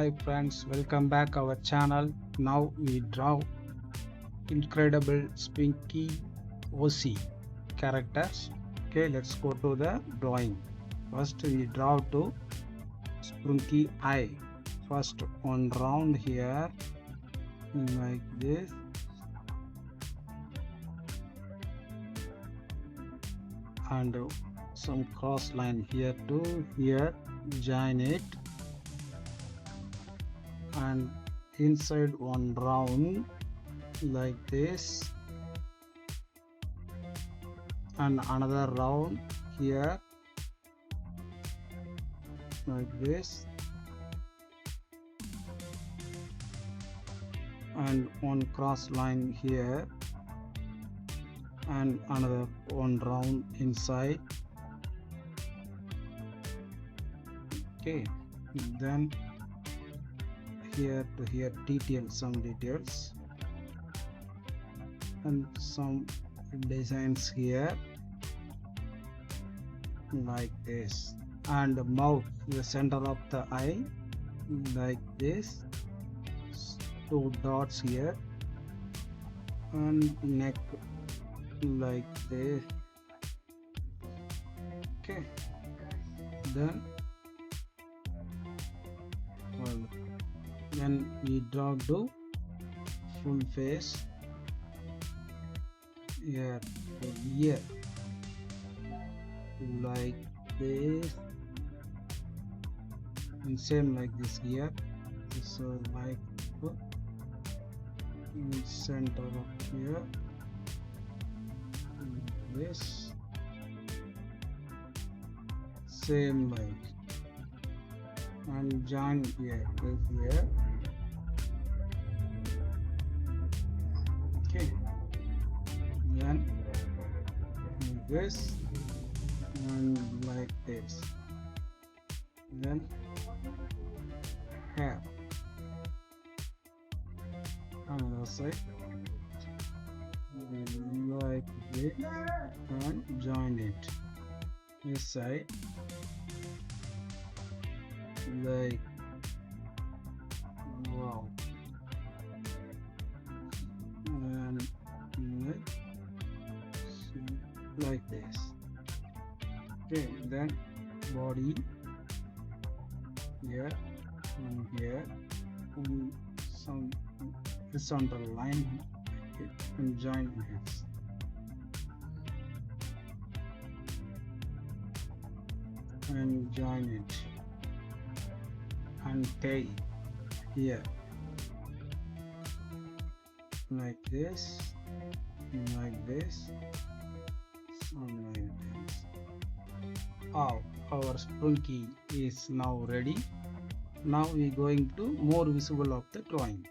Hi friends, welcome back our channel. Now we draw Incredible Sprunki OC characters. Okay, let's go to the drawing. First we draw to Sprunki eye. First one round here like this. And some cross line here to here, join it, and inside one round like this, and another round here like this, and one cross line here, and another one round inside. Okay, then here to here some details and some designs here like this, and the mouth, the center of the eye like this, two dots here, and neck like this. Okay, then we draw the full face here to here like this, and same like this here. So like in center of here this, same like, and join here with here. Okay, then like this and like this, then hair another side like this, and join it this side like wow, and like this. Okay, then body here and here, and some horizontal line, and join this. And join it, and tail here like this, like this, and like this. Oh, our Sprunki is now ready. Now we are going to more visible of the drawing.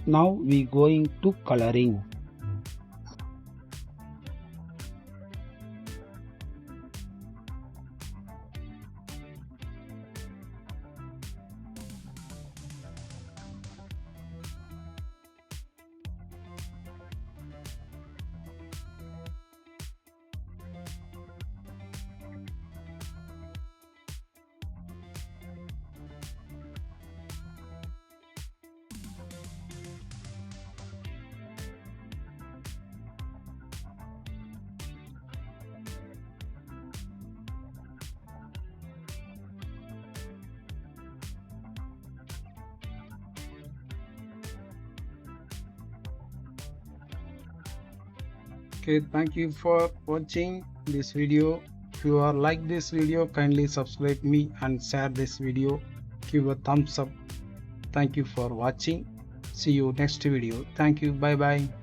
Now we going to coloring. Okay, thank you for watching this video. If you are like this video, kindly subscribe me and share this video. Give a thumbs up. Thank you for watching. See you next video. Thank you. Bye bye.